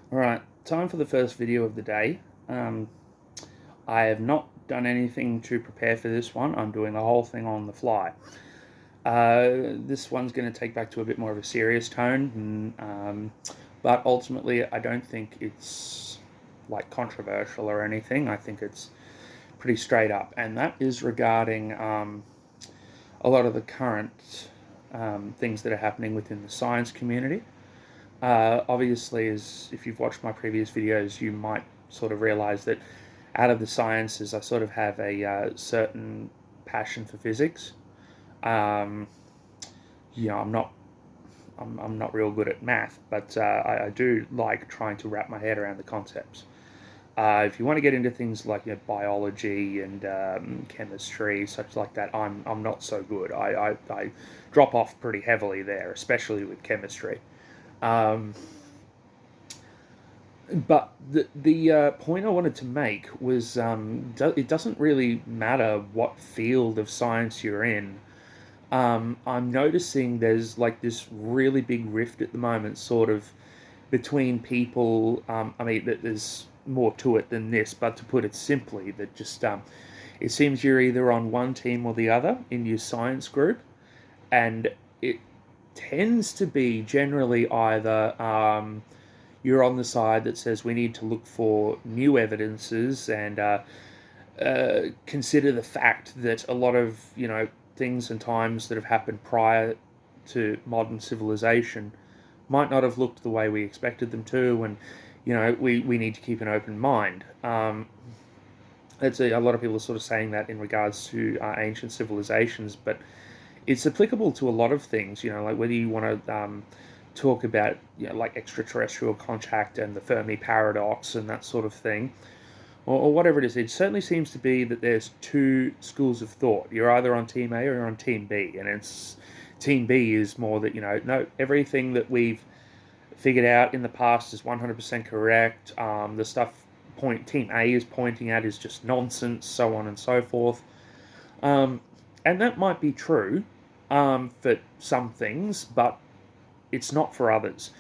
All right, time for the first video of the day. I have not done anything to prepare for this one. I'm doing the whole thing on the fly. This one's going to take back to a bit more of a serious tone, but ultimately, I don't think it's like controversial or anything. I think it's pretty straight up, and that is regarding a lot of the current things that are happening within the science community. Obviously, as if you've watched my previous videos, you might sort of realize that out of the sciences, I sort of have a certain passion for physics. Um, I'm not real good at math, but I do like trying to wrap my head around the concepts. If you want to get into things like biology and chemistry, such like that, I'm not so good. I drop off pretty heavily there, especially with chemistry. Um, But the point I wanted to make was it doesn't really matter what field of science you're in. I'm noticing there's like this really big rift at the moment, sort of between people. I mean, there's more to it than this, but to put it simply, that just it seems you're either on one team or the other in your science group, and it tends to be generally either you're on the side that says we need to look for new evidences and consider the fact that a lot of things and times that have happened prior to modern civilization might not have looked the way we expected them to, and we need to keep an open mind. A lot of people are sort of saying that in regards to ancient civilizations, but it's applicable to a lot of things. Like whether you want to talk about like extraterrestrial contact and the Fermi paradox and that sort of thing, or whatever it is. It certainly seems to be that there's two schools of thought. You're either on Team A or you're on Team B, and it's Team B is more that no, everything that we've figured out in the past is 100% correct. The stuff Team A is pointing at is just nonsense, so on and so forth. Um, and that might be true for some things, but it's not for others.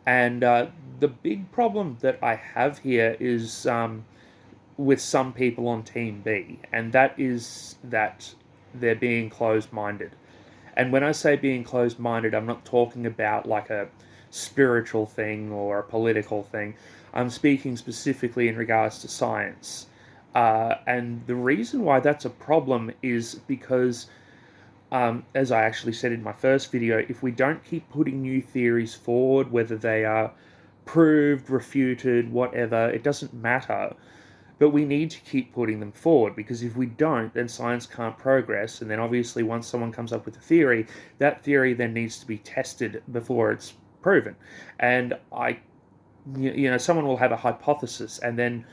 And the big problem that I have here is with some people on Team B, and that is that they're being closed minded. And when I say being closed minded, I'm not talking about like a spiritual thing or a political thing. I'm speaking specifically in regards to science. And the reason why that's a problem is because as I actually said in my first video, if we don't keep putting new theories forward, whether they are proved, refuted, whatever, it doesn't matter. But we need to keep putting them forward, because if we don't, then science can't progress. And then obviously, once someone comes up with a theory, that theory then needs to be tested before it's proven. And someone will have a hypothesis, and then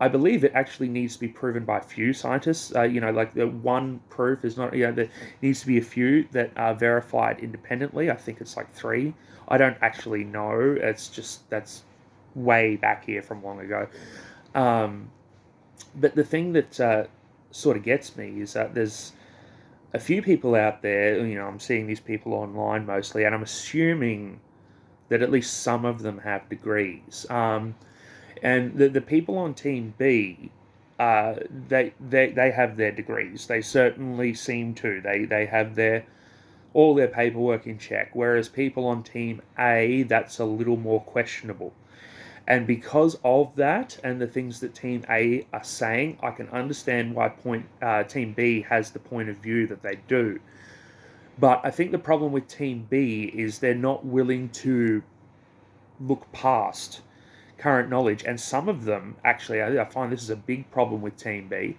I believe it actually needs to be proven by a few scientists. Like the one proof is not, there needs to be a few that are verified independently. I think it's like three. I don't actually know. It's just that's way back here from long ago. Um, but the thing that sort of gets me is that there's a few people out there. I'm seeing these people online mostly, and I'm assuming that at least some of them have degrees. And the people on Team B, they have their degrees. They certainly seem to. They have all their paperwork in check. Whereas people on Team A, that's a little more questionable. And because of that and the things that Team A are saying, I can understand why Team B has the point of view that they do. But I think the problem with Team B is they're not willing to look past current knowledge. And some of them, actually, I find this is a big problem with Team B.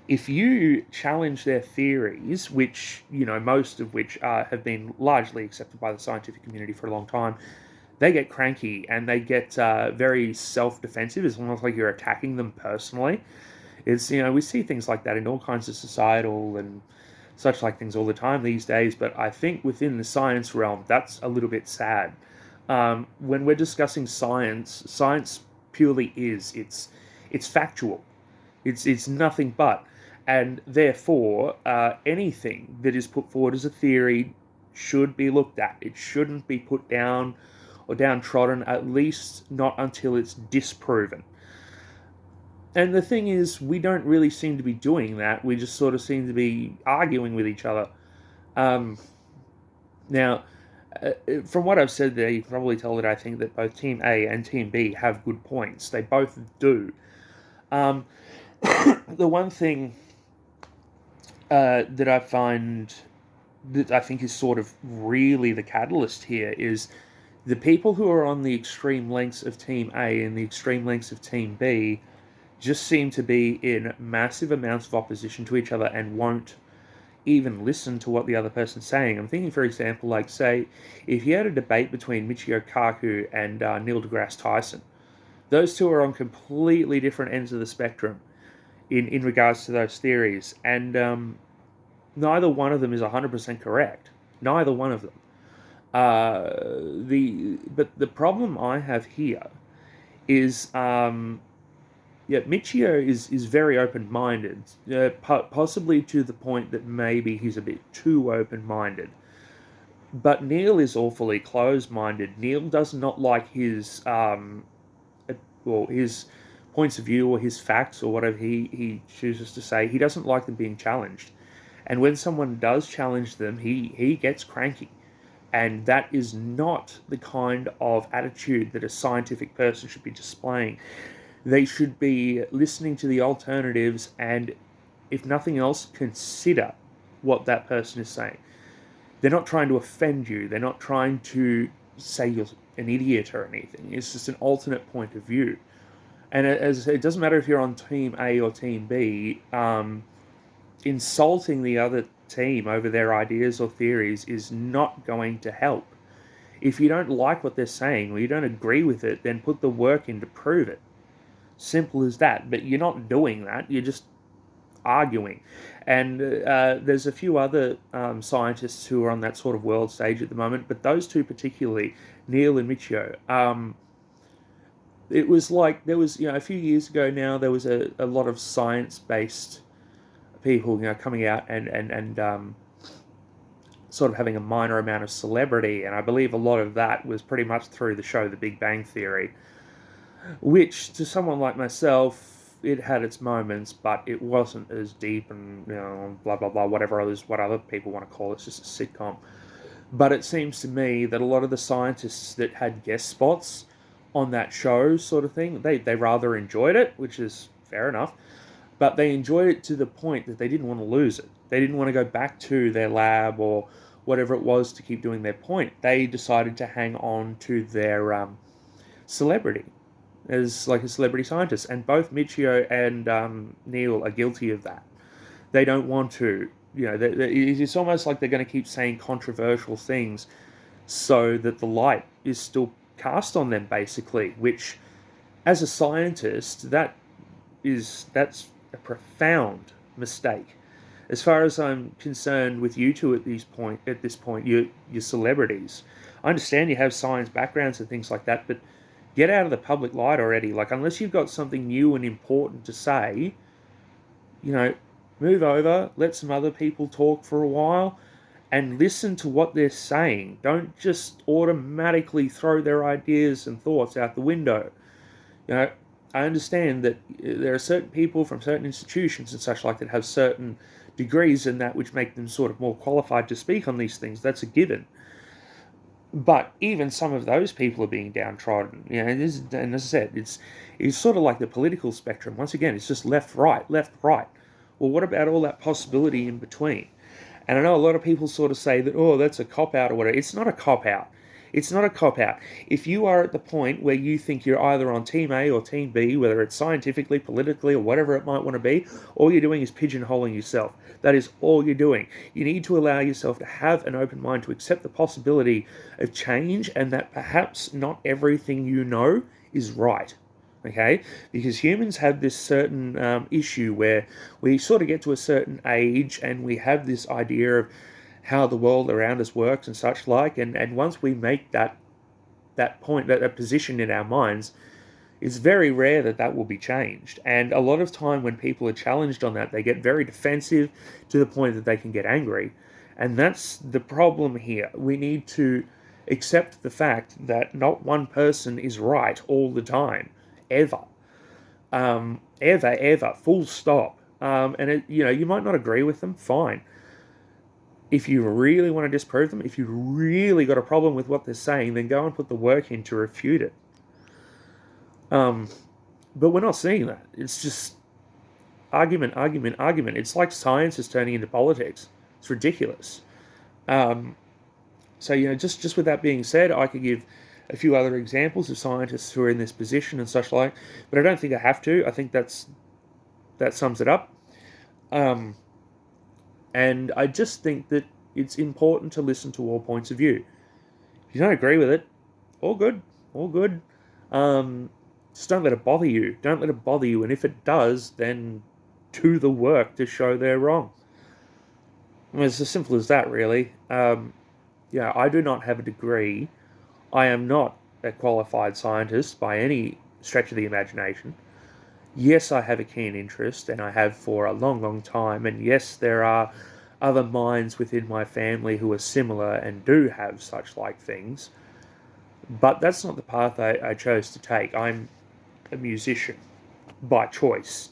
If you challenge their theories, which, most of which have been largely accepted by the scientific community for a long time, they get cranky and they get very self-defensive. It's almost like you're attacking them personally. We see things like that in all kinds of societal and such like things all the time these days. But I think within the science realm, that's a little bit sad. When we're discussing science, science purely is it's factual. It's nothing but, and therefore anything that is put forward as a theory should be looked at. It shouldn't be put down or downtrodden, at least not until it's disproven. And the thing is, we don't really seem to be doing that. We just sort of seem to be arguing with each other. Um, Now, from what I've said there, you can probably tell that I think that both Team A and Team B have good points. They both do. Um, the one thing that I find that I think is sort of really the catalyst here is the people who are on the extreme lengths of Team A and the extreme lengths of Team B just seem to be in massive amounts of opposition to each other and won't even listen to what the other person's saying. I'm thinking, for example, like, say, if you had a debate between Michio Kaku and Neil deGrasse Tyson, those two are on completely different ends of the spectrum in regards to those theories, and neither one of them is 100% correct. Neither one of them. But the problem I have here is Michio is very open-minded, possibly to the point that maybe he's a bit too open-minded. But Neil is awfully closed-minded. Neil does not like his his points of view or his facts or whatever he chooses to say. He doesn't like them being challenged. And when someone does challenge them, he gets cranky. And that is not the kind of attitude that a scientific person should be displaying. They should be listening to the alternatives and, if nothing else, consider what that person is saying. They're not trying to offend you. They're not trying to say you're an idiot or anything. It's just an alternate point of view. And as it doesn't matter if you're on Team A or Team B, insulting the other team over their ideas or theories is not going to help. If you don't like what they're saying or you don't agree with it, then put the work in to prove it. Simple as that. But you're not doing that. You're just arguing. And there's a few other scientists who are on that sort of world stage at the moment, but those two particularly, Neil and Michio, it was like there was, a few years ago now, there was a lot of science-based people, coming out and sort of having a minor amount of celebrity, and I believe a lot of that was pretty much through the show The Big Bang Theory, which to someone like myself, it had its moments, but it wasn't as deep and, blah, blah, blah, what other people want to call it. It's just a sitcom. But it seems to me that a lot of the scientists that had guest spots on that show sort of thing, they rather enjoyed it, which is fair enough, but they enjoyed it to the point that they didn't want to lose it. They didn't want to go back to their lab or whatever it was to keep doing their point. They decided to hang on to their celebrity as like a celebrity scientist, and both Michio and Neil are guilty of that. They don't want to, it's almost like they're going to keep saying controversial things so that the light is still cast on them, basically, which, as a scientist, that's a profound mistake. As far as I'm concerned with you two at this point, you're celebrities. I understand you have science backgrounds and things like that, but get out of the public light already. Like, unless you've got something new and important to say, move over, let some other people talk for a while, and listen to what they're saying. Don't just automatically throw their ideas and thoughts out the window. I understand that there are certain people from certain institutions and such like that have certain degrees in that which make them sort of more qualified to speak on these things. That's a given. But even some of those people are being downtrodden. And as I said, it's sort of like the political spectrum. Once again, it's just left, right, left, right. Well, what about all that possibility in between? And I know a lot of people sort of say that, oh, that's a cop-out or whatever. It's not a cop-out. It's not a cop-out. If you are at the point where you think you're either on Team A or Team B, whether it's scientifically, politically, or whatever it might want to be, all you're doing is pigeonholing yourself. That is all you're doing. You need to allow yourself to have an open mind to accept the possibility of change and that perhaps not everything you know is right. Okay? Because humans have this certain issue where we sort of get to a certain age and we have this idea of how the world around us works and such like, and once we make that point, that position in our minds, it's very rare that will be changed. And a lot of time when people are challenged on that, they get very defensive to the point that they can get angry. And that's the problem here. We need to Accept the fact that not one person is right all the time, ever. Ever, full stop. You might not agree with them, fine. If you really want to disprove them, if you really got a problem with what they're saying, then go and put the work in to refute it. But we're not seeing that. It's just argument, argument, argument. It's like science is turning into politics. It's ridiculous. Just with that being said, I could give a few other examples of scientists who are in this position and such like, but I don't think I have to. I think that sums it up. And I just think that it's important to listen to all points of view. If you don't agree with it, all good, all good. Just don't let it bother you. Don't let it bother you. And if it does, then do the work to show they're wrong. I mean, it's as simple as that, really. I do not have a degree. I am not a qualified scientist by any stretch of the imagination. Yes, I have a keen interest, and I have for a long, long time. And yes, there are other minds within my family who are similar and do have such like things. But that's not the path I chose to take. I'm a musician by choice.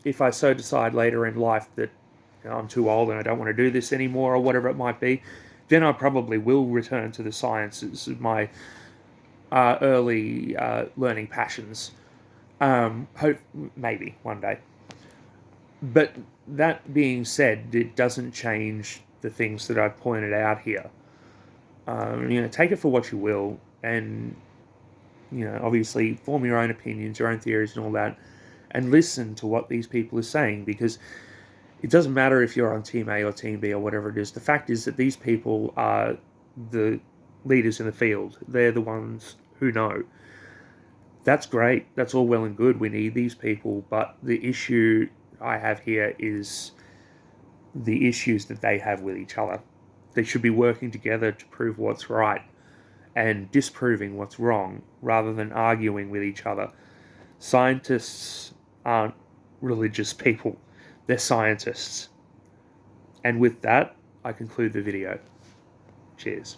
If I so decide later in life that I'm too old and I don't want to do this anymore or whatever it might be, then I probably will return to the sciences, my early learning passions. Maybe one day. But that being said, it doesn't change the things that I've pointed out here. Take it for what you will, and obviously form your own opinions, your own theories, and all that, and listen to what these people are saying, because it doesn't matter if you're on Team A or Team B or whatever it is. The fact is that these people are the leaders in the field. They're the ones who know. That's great. That's all well and good. We need these people. But the issue I have here is the issues that they have with each other. They should be working together to prove what's right and disproving what's wrong rather than arguing with each other. Scientists aren't religious people. They're scientists. And with that, I conclude the video. Cheers.